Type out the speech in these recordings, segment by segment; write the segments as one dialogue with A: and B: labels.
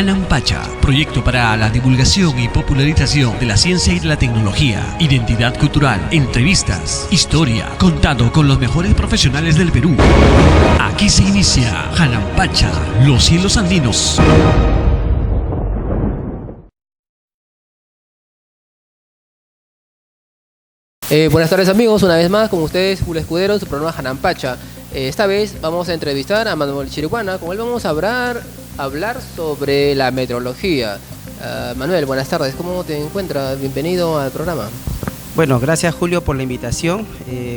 A: Hanampacha, proyecto para la divulgación y popularización de la ciencia y de la tecnología, identidad cultural, entrevistas, historia, contado con los mejores profesionales del Perú. Aquí se inicia Hanampacha, los cielos andinos.
B: Buenas tardes amigos, una vez más con ustedes Julio Escudero en su programa Hanampacha. Esta vez vamos a entrevistar a Manuel Chirihuana. Con él vamos a hablar sobre la meteorología. Manuel, buenas tardes, ¿cómo te encuentras? Bienvenido al programa.
C: Bueno, gracias Julio por la invitación.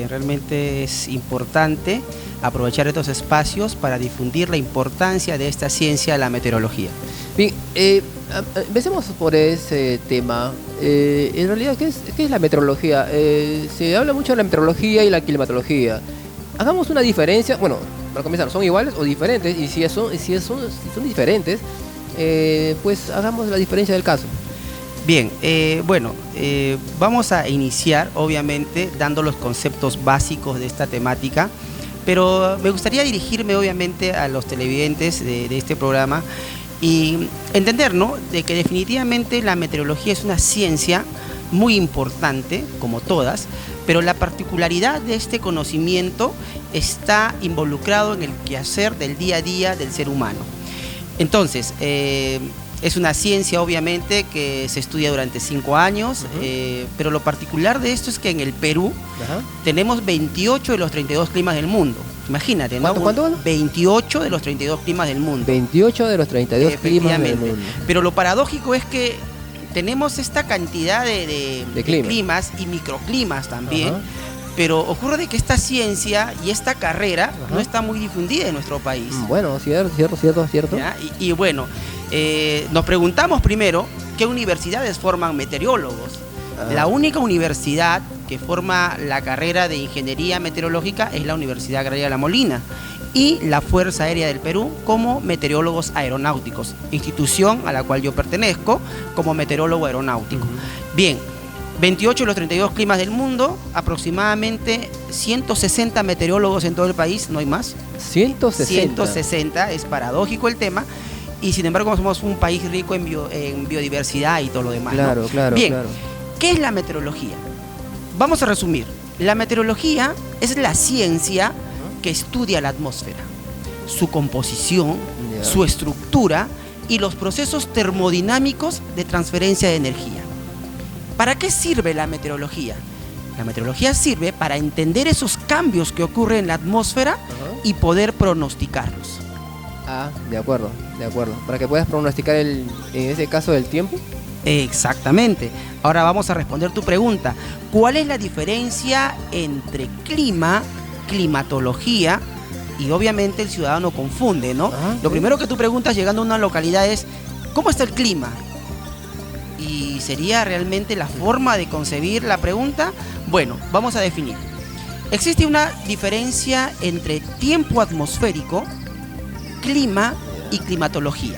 C: Realmente es importante aprovechar estos espacios para difundir la importancia de esta ciencia, la meteorología.
B: Bien, empecemos por ese tema. En realidad, ¿qué es la meteorología? Se habla mucho de la meteorología y la climatología. Hagamos una diferencia. Bueno, para comenzar, ¿son iguales o diferentes? Y si son diferentes, pues hagamos la diferencia del caso.
C: Bien, vamos a iniciar obviamente dando los conceptos básicos de esta temática, pero me gustaría dirigirme obviamente a los televidentes de este programa y entender, ¿no?, de que definitivamente la meteorología es una ciencia muy importante, como todas, pero la particularidad de este conocimiento está involucrado en el quehacer del día a día del ser humano. Entonces, es una ciencia obviamente que se estudia durante 5 años, pero lo particular de esto es que en el Perú tenemos 28 de los 32 climas del mundo. Imagínate, ¿no?
B: ¿Cuánto?
C: 28 de los 32 climas del mundo.
B: 28 de los 32 climas del mundo.
C: Pero lo paradójico es que tenemos esta cantidad de climas y microclimas también, pero ocurre de que esta ciencia y esta carrera no está muy difundida en nuestro país.
B: Bueno, cierto.
C: Y bueno, nos preguntamos primero qué universidades forman meteorólogos. La única universidad que forma la carrera de ingeniería meteorológica es la Universidad Agraria La Molina y la Fuerza Aérea del Perú como meteorólogos aeronáuticos, institución a la cual yo pertenezco como meteorólogo aeronáutico. Bien, 28 de los 32 climas del mundo, aproximadamente 160 meteorólogos en todo el país, no hay más. 160, es paradójico el tema, y sin embargo somos un país rico en biodiversidad y todo lo demás.
B: Claro.
C: Bien, ¿qué es la meteorología? Vamos a resumir. La meteorología es la ciencia que estudia la atmósfera, su composición, su estructura y los procesos termodinámicos de transferencia de energía. ¿Para qué sirve la meteorología? La meteorología sirve para entender esos cambios que ocurren en la atmósfera y poder pronosticarlos.
B: De acuerdo. Para que puedas pronosticar en ese caso el tiempo.
C: Exactamente. Ahora vamos a responder tu pregunta. ¿Cuál es la diferencia entre clima, climatología? Y obviamente el ciudadano confunde, ¿no? Lo primero que tú preguntas llegando a una localidad es ¿cómo está el clima? ¿Y sería realmente la forma de concebir la pregunta? Bueno, vamos a definir. Existe una diferencia entre tiempo atmosférico, clima y climatología.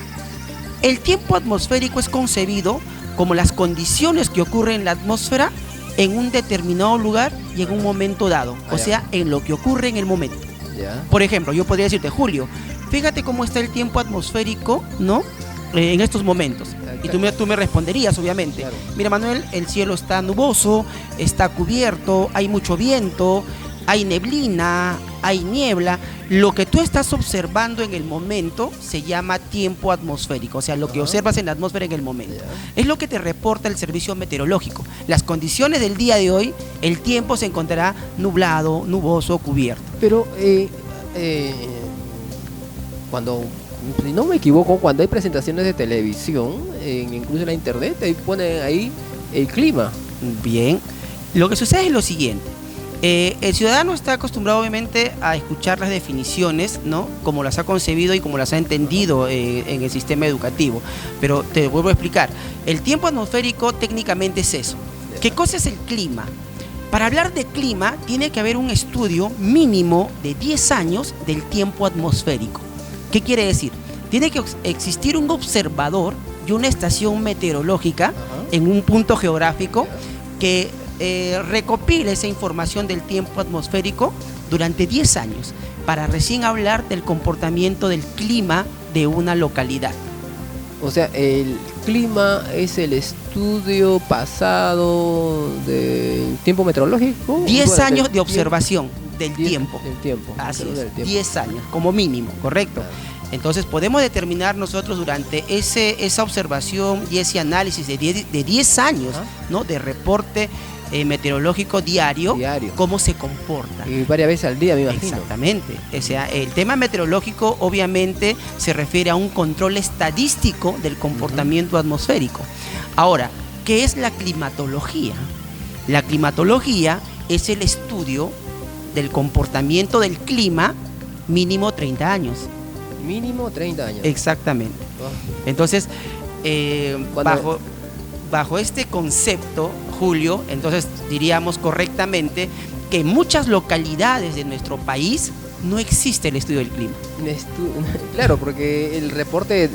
C: El tiempo atmosférico es concebido como las condiciones que ocurren en la atmósfera en un determinado lugar y en un momento dado, o sea, en lo que ocurre en el momento. Por ejemplo, yo podría decirte, Julio, fíjate cómo está el tiempo atmosférico, ¿no?, en estos momentos. Y tú me responderías, obviamente. Mira, Manuel, el cielo está nuboso, está cubierto, hay mucho viento, hay neblina, hay niebla. Lo que tú estás observando en el momento se llama tiempo atmosférico, o sea, lo que observas en la atmósfera en el momento. Es lo que te reporta el servicio meteorológico. Las condiciones del día de hoy, el tiempo se encontrará nublado, nuboso, cubierto.
B: Pero cuando, si no me equivoco, cuando hay presentaciones de televisión, incluso en la internet, ahí ponen ahí el clima.
C: Bien, lo que sucede es lo siguiente. El ciudadano está acostumbrado obviamente a escuchar las definiciones, ¿no?, como las ha concebido y como las ha entendido en el sistema educativo. Pero te vuelvo a explicar. El tiempo atmosférico técnicamente es eso. ¿Qué cosa es el clima? Para hablar de clima tiene que haber un estudio mínimo de 10 años del tiempo atmosférico. ¿Qué quiere decir? Tiene que existir un observador y una estación meteorológica en un punto geográfico que recopile esa información del tiempo atmosférico durante 10 años para recién hablar del comportamiento del clima de una localidad.
B: O sea, el clima es el estudio pasado del tiempo meteorológico.
C: 10
B: Bueno,
C: años
B: del
C: de observación del tiempo.
B: Del tiempo.
C: Así
B: Del
C: es,
B: tiempo.
C: 10 años como mínimo, correcto.
B: Claro.
C: Entonces podemos determinar nosotros durante esa observación y ese análisis de 10 años,
B: Ajá.
C: ¿no?, de reporte meteorológico diario, cómo se comporta.
B: Y varias veces al día, me imagino.
C: Exactamente. O sea, el tema meteorológico obviamente se refiere a un control estadístico del comportamiento atmosférico. Ahora, ¿qué es la climatología? La climatología es el estudio del comportamiento del clima mínimo 30 años.
B: Mínimo 30 años.
C: Exactamente.
B: Oh.
C: Entonces,
B: Cuando-
C: bajo este concepto, Julio, entonces diríamos correctamente que en muchas localidades de nuestro país no existe el estudio del clima.
B: Claro, porque el reporte,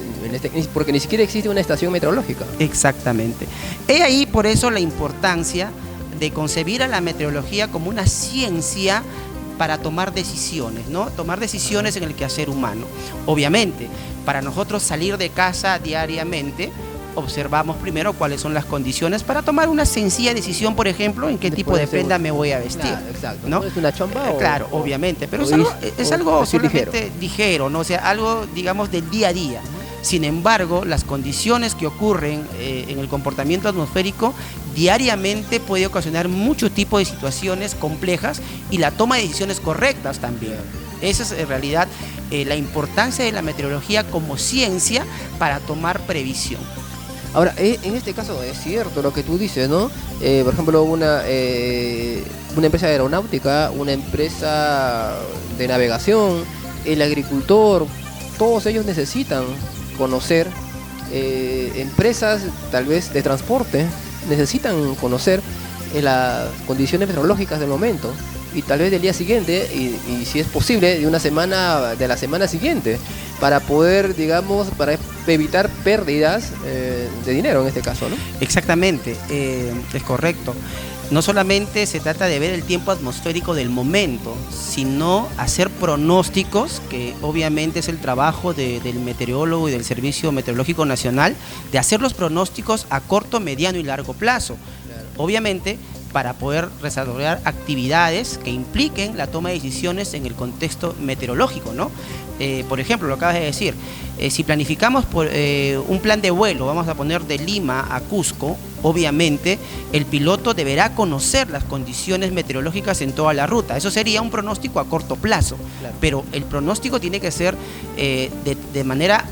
B: porque ni siquiera existe una estación meteorológica.
C: Exactamente. He ahí por eso la importancia de concebir a la meteorología como una ciencia para tomar decisiones, ¿no? Tomar decisiones en el quehacer humano. Obviamente, para nosotros salir de casa diariamente, observamos primero cuáles son las condiciones para tomar una sencilla decisión, por ejemplo, en qué tipo de prenda me voy a vestir.
B: Claro, exacto.
C: ¿No?
B: ¿Es una chompa o...?
C: Claro, obviamente, pero
B: o
C: es algo
B: decir
C: solamente ligero, ¿no? O sea, algo, digamos, del día a día. Sin embargo, las condiciones que ocurren en el comportamiento atmosférico diariamente puede ocasionar muchos tipos de situaciones complejas y la toma de decisiones correctas también. Esa es en realidad la importancia de la meteorología como ciencia para tomar previsión.
B: Ahora, en este caso es cierto lo que tú dices, ¿no? Por ejemplo, una empresa aeronáutica, una empresa de navegación, el agricultor, todos ellos necesitan conocer, empresas tal vez de transporte, necesitan conocer las condiciones meteorológicas del momento y tal vez del día siguiente y si es posible de la semana siguiente para poder, digamos, para evitar pérdidas de dinero en este caso, ¿no?
C: Exactamente, es correcto. No solamente se trata de ver el tiempo atmosférico del momento, sino hacer pronósticos, que obviamente es el trabajo del meteorólogo y del Servicio Meteorológico Nacional, de hacer los pronósticos a corto, mediano y largo plazo.
B: Claro.
C: Obviamente, para poder desarrollar actividades que impliquen la toma de decisiones en el contexto meteorológico, ¿no? Por ejemplo, lo acabas de decir, si planificamos un plan de vuelo, vamos a poner de Lima a Cusco, obviamente el piloto deberá conocer las condiciones meteorológicas en toda la ruta. Eso sería un pronóstico a corto plazo,
B: Claro.
C: pero el pronóstico tiene que ser de manera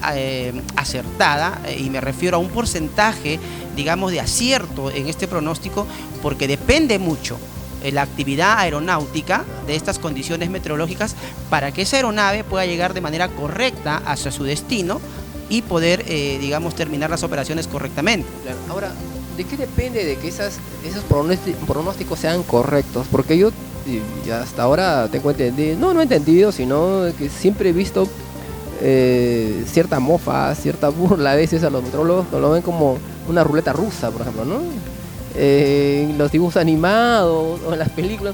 C: acertada, y me refiero a un porcentaje, digamos, de acierto en este pronóstico, porque depende mucho la actividad aeronáutica de estas condiciones meteorológicas para que esa aeronave pueda llegar de manera correcta hacia su destino y poder, digamos, terminar las operaciones correctamente.
B: Claro. Ahora, ¿de qué depende de que esos pronósticos sean correctos? Porque yo ya hasta ahora tengo entendido, no he entendido, sino que siempre he visto cierta mofa, cierta burla a veces a los meteorólogos, que lo ven como una ruleta rusa, por ejemplo, ¿no? En los dibujos animados o en las películas,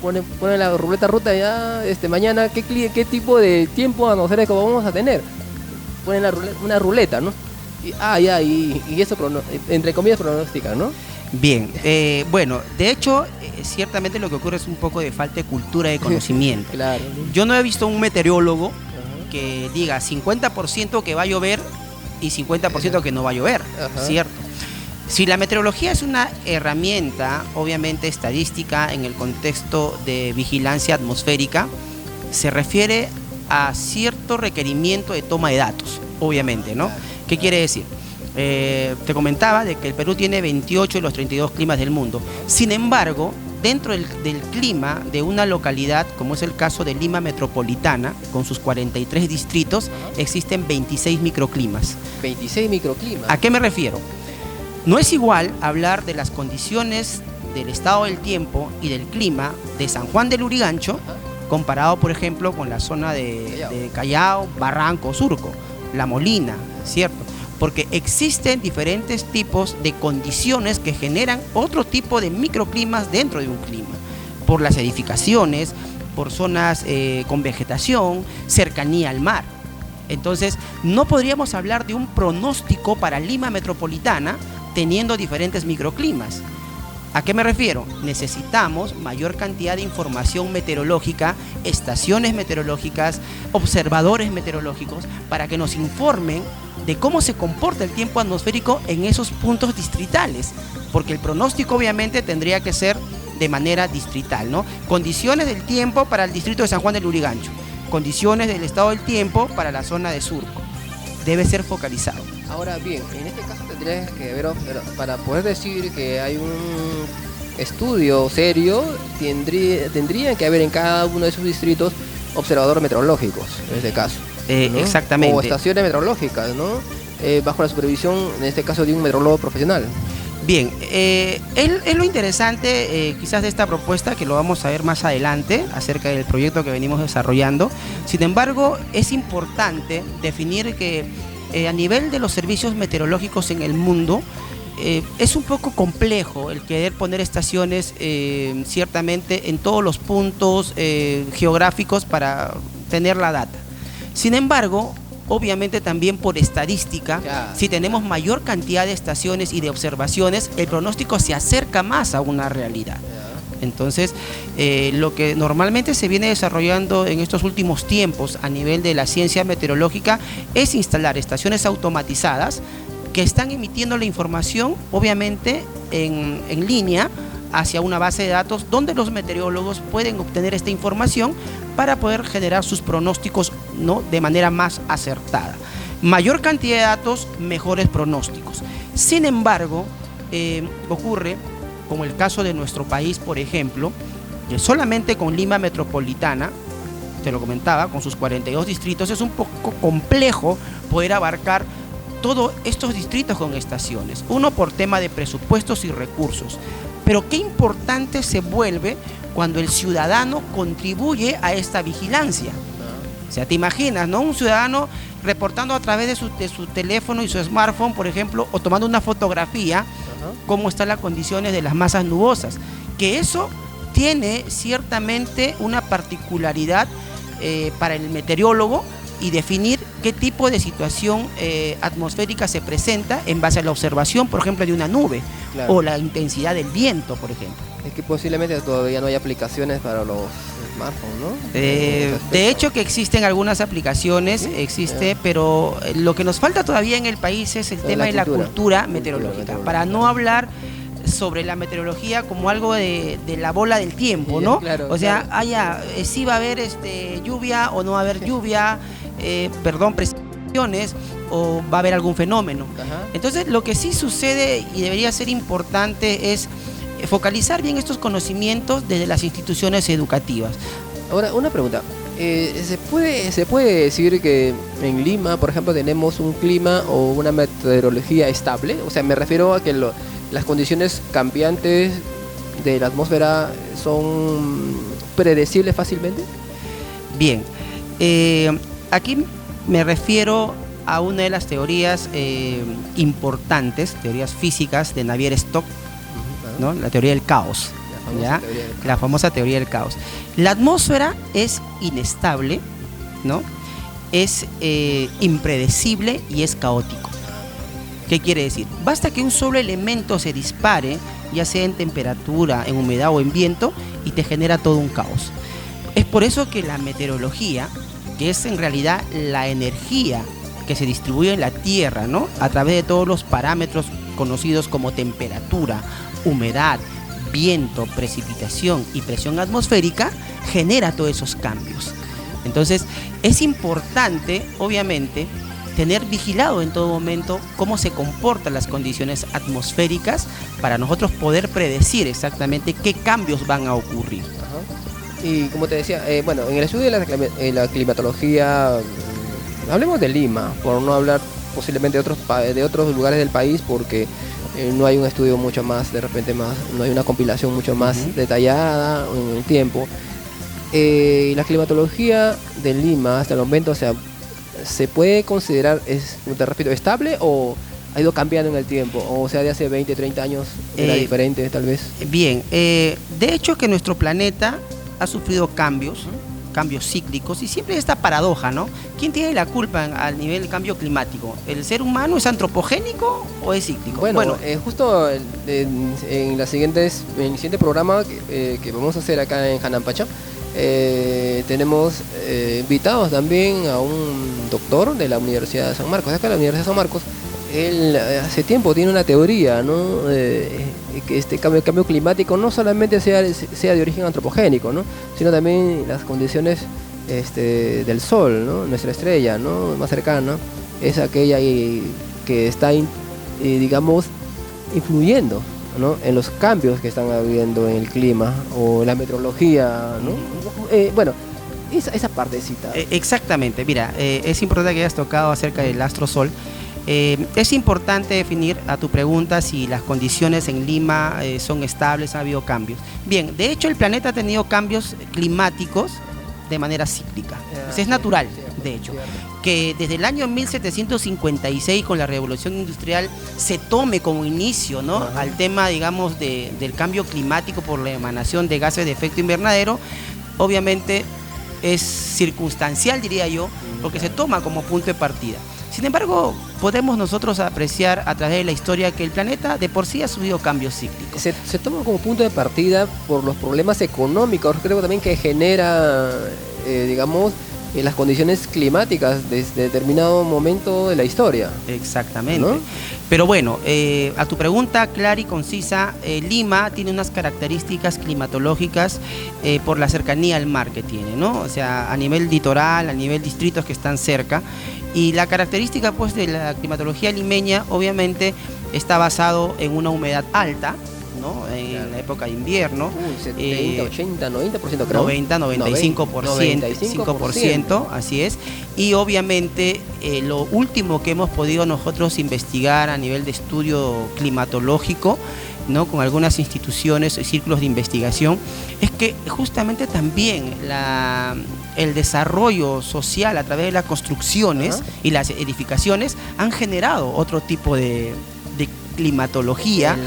B: ponen la ruleta rusa ya, mañana, ¿qué tipo de tiempo atmosférico vamos a tener? Ponen una ruleta, ¿no? Y eso, entre comillas, pronostican, ¿no?
C: Bien, bueno, de hecho, ciertamente lo que ocurre es un poco de falta de cultura de conocimiento.
B: Claro.
C: Yo no he visto un meteorólogo que diga 50% que va a llover y 50% que no va a llover,
B: Ajá.
C: ¿cierto? Si la meteorología es una herramienta, obviamente estadística, en el contexto de vigilancia atmosférica, se refiere a cierto requerimiento de toma de datos, obviamente, ¿no? ¿Qué quiere decir? Te comentaba de que el Perú tiene 28 de los 32 climas del mundo. Sin embargo, dentro del clima de una localidad, como es el caso de Lima Metropolitana, con sus 43 distritos, existen 26 microclimas.
B: 26 microclimas.
C: ¿A qué me refiero? No es igual hablar de las condiciones del estado del tiempo y del clima de San Juan del Lurigancho, comparado, por ejemplo, con la zona de Callao, Barranco, Surco, La Molina, ¿cierto? Porque existen diferentes tipos de condiciones que generan otro tipo de microclimas dentro de un clima, por las edificaciones, por zonas con vegetación, cercanía al mar. Entonces, no podríamos hablar de un pronóstico para Lima metropolitana teniendo diferentes microclimas. ¿A qué me refiero? Necesitamos mayor cantidad de información meteorológica, estaciones meteorológicas, observadores meteorológicos, para que nos informen de cómo se comporta el tiempo atmosférico en esos puntos distritales, porque el pronóstico obviamente tendría que ser de manera distrital, ¿no? Condiciones del tiempo para el distrito de San Juan del Lurigancho, condiciones del estado del tiempo para la zona de Surco. Debe ser focalizado.
B: Ahora bien, en este caso tendría que ver, para poder decir que hay un estudio serio, tendría que haber en cada uno de esos distritos observadores meteorológicos, en este caso. ¿No?
C: Exactamente.
B: O estaciones meteorológicas, ¿no? Bajo la supervisión, en este caso, de un meteorólogo profesional.
C: Bien, es lo interesante quizás de esta propuesta, que lo vamos a ver más adelante acerca del proyecto que venimos desarrollando. Sin embargo, es importante definir que a nivel de los servicios meteorológicos en el mundo, es un poco complejo el querer poner estaciones ciertamente en todos los puntos geográficos para tener la data. Sin embargo, obviamente también por estadística, si tenemos mayor cantidad de estaciones y de observaciones, el pronóstico se acerca más a una realidad. Entonces, lo que normalmente se viene desarrollando en estos últimos tiempos a nivel de la ciencia meteorológica es instalar estaciones automatizadas que están emitiendo la información, obviamente en línea, hacia una base de datos donde los meteorólogos pueden obtener esta información para poder generar sus pronósticos, ¿no?, de manera más acertada. Mayor cantidad de datos, mejores pronósticos. Sin embargo, ocurre, como el caso de nuestro país, por ejemplo, que solamente con Lima metropolitana, te lo comentaba, con sus 42 distritos, es un poco complejo poder abarcar todos estos distritos con estaciones. Uno, por tema de presupuestos y recursos. Pero qué importante se vuelve cuando el ciudadano contribuye a esta vigilancia. O sea, te imaginas, ¿no? Un ciudadano reportando a través de su teléfono y su smartphone, por ejemplo, o tomando una fotografía, cómo están las condiciones de las masas nubosas. Que eso tiene ciertamente una particularidad para el meteorólogo, y definir qué tipo de situación atmosférica se presenta en base a la observación, por ejemplo, de una nube, claro, o la intensidad del viento, por ejemplo.
B: Es que posiblemente todavía no hay aplicaciones para los smartphones, ¿no?
C: De hecho que existen algunas aplicaciones, ¿sí? Existe, pero lo que nos falta todavía en el país es el tema de la cultura meteorológica, para no hablar sobre la meteorología como algo de la bola del tiempo, ¿no? Claro, o sea, claro, sí va a haber lluvia o no va a haber lluvia, precipitaciones, o va a haber algún fenómeno. Entonces, lo que sí sucede y debería ser importante es focalizar bien estos conocimientos desde las instituciones educativas.
B: Ahora, una pregunta. ¿Se puede decir que en Lima, por ejemplo, tenemos un clima o una meteorología estable? O sea, me refiero a que las condiciones cambiantes de la atmósfera son predecibles fácilmente. Bien, aquí me refiero a una de las teorías importantes, teorías físicas de Navier-Stokes, ¿no? La teoría del caos. La famosa teoría del caos. La atmósfera es inestable, ¿no? Es impredecible y es caótico. ¿Qué quiere decir? Basta que un solo elemento se dispare, ya sea en temperatura, en humedad o en viento, y te genera todo un caos. Es por eso que la meteorología, que es en realidad la energía que se distribuye en la Tierra, ¿no?, a través de todos los parámetros conocidos como temperatura, humedad, viento, precipitación y presión atmosférica, genera todos esos cambios. Entonces, es importante, obviamente, tener vigilado en todo momento cómo se comportan las condiciones atmosféricas para nosotros poder predecir exactamente qué cambios van a ocurrir. Y como te decía, bueno, en el estudio de la climatología, hablemos de Lima, por no hablar posiblemente de otros lugares del país, porque no hay un estudio mucho más, de repente no hay una compilación mucho más detallada en el tiempo. La climatología de Lima hasta el momento, o sea, ¿se puede considerar, te repito, estable o ha ido cambiando en el tiempo? O sea, de hace 20, 30 años era diferente tal vez. Bien, de hecho que nuestro planeta ha sufrido cambios
C: cambios cíclicos y siempre hay esta paradoja, ¿no? ¿Quién tiene la culpa al nivel del cambio climático? ¿El ser humano es antropogénico o es cíclico?
B: Bueno, justo en el siguiente programa que vamos a hacer acá en Janampacha, tenemos invitados también a un doctor de la Universidad de San Marcos. Acá en la Universidad de San Marcos, él hace tiempo tiene una teoría, ¿no? Que este cambio climático no solamente sea de origen antropogénico, ¿no? Sino también las condiciones del Sol, ¿no? Nuestra estrella, ¿no? Más cercana es aquella que está, digamos, influyendo, ¿no? En los cambios que están habiendo en el clima o la meteorología, ¿no? Bueno, esa partecita.
C: Exactamente, mira, es importante que hayas tocado acerca del astro Sol. Es importante definir a tu pregunta si las condiciones en Lima son estables, ha habido cambios. Bien, de hecho el planeta ha tenido cambios climáticos de manera cíclica. Pues es natural, de hecho, que desde el año 1756 con la Revolución Industrial se tome como inicio, ¿no? Al tema, digamos, del cambio climático por la emanación de gases de efecto invernadero. Obviamente es circunstancial, diría yo, porque se toma como punto de partida. Sin embargo, podemos nosotros apreciar a través de la historia que el planeta de por sí ha sufrido cambios cíclicos.
B: Se toma como punto de partida por los problemas económicos, creo también que genera, digamos, las condiciones climáticas desde determinado momento de la historia.
C: Exactamente.
B: ¿No?
C: Pero bueno, a tu pregunta clara y concisa, Lima tiene unas características climatológicas por la cercanía al mar que tiene, ¿no? O sea, a nivel litoral, a nivel distritos que están cerca. Y la característica, pues, de la climatología limeña, obviamente, está basado en una humedad alta, ¿no? En la época de invierno.
B: 70, 80, 90% creo.
C: 90, 95%, así es. Y obviamente lo último que hemos podido nosotros investigar a nivel de estudio climatológico, ¿no? Con algunas instituciones y círculos de investigación, es que justamente también el desarrollo social a través de las construcciones y las edificaciones han generado otro tipo de climatología,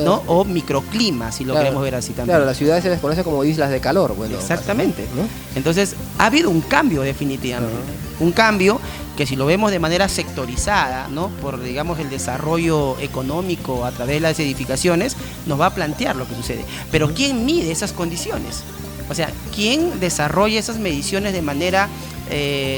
C: ¿no? O microclima, si lo queremos ver así también.
B: Claro, las ciudades se les conoce como islas de calor. Bueno,
C: exactamente, ¿no? Entonces, ha habido un cambio definitivamente. Un cambio que si lo vemos de manera sectorizada, ¿no? Por, digamos, el desarrollo económico a través de las edificaciones, nos va a plantear lo que sucede. Pero ¿quién mide esas condiciones? O sea, ¿quién desarrolla esas mediciones de manera,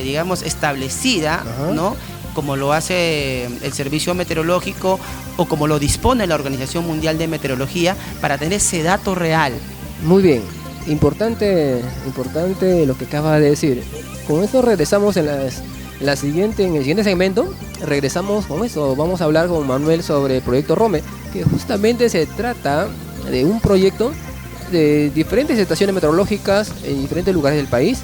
C: digamos, establecida, ¿no? Como lo hace el Servicio Meteorológico o como lo dispone la Organización Mundial de Meteorología para tener ese dato real.
B: Muy bien, importante lo que acabas de decir. Con eso regresamos en el siguiente segmento, regresamos con eso. Vamos a hablar con Manuel sobre el proyecto Rome, que justamente se trata de un proyecto de diferentes estaciones meteorológicas en diferentes lugares del país,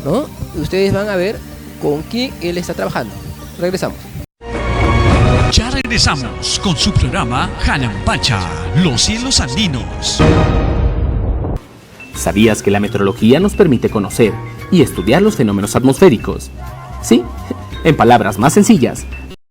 B: ¿no? Ustedes van a ver con quién él está trabajando. Regresamos.
A: Ya regresamos con su programa Janampacha, los cielos andinos.
D: ¿Sabías que la meteorología nos permite conocer y estudiar los fenómenos atmosféricos? Sí, en palabras más sencillas,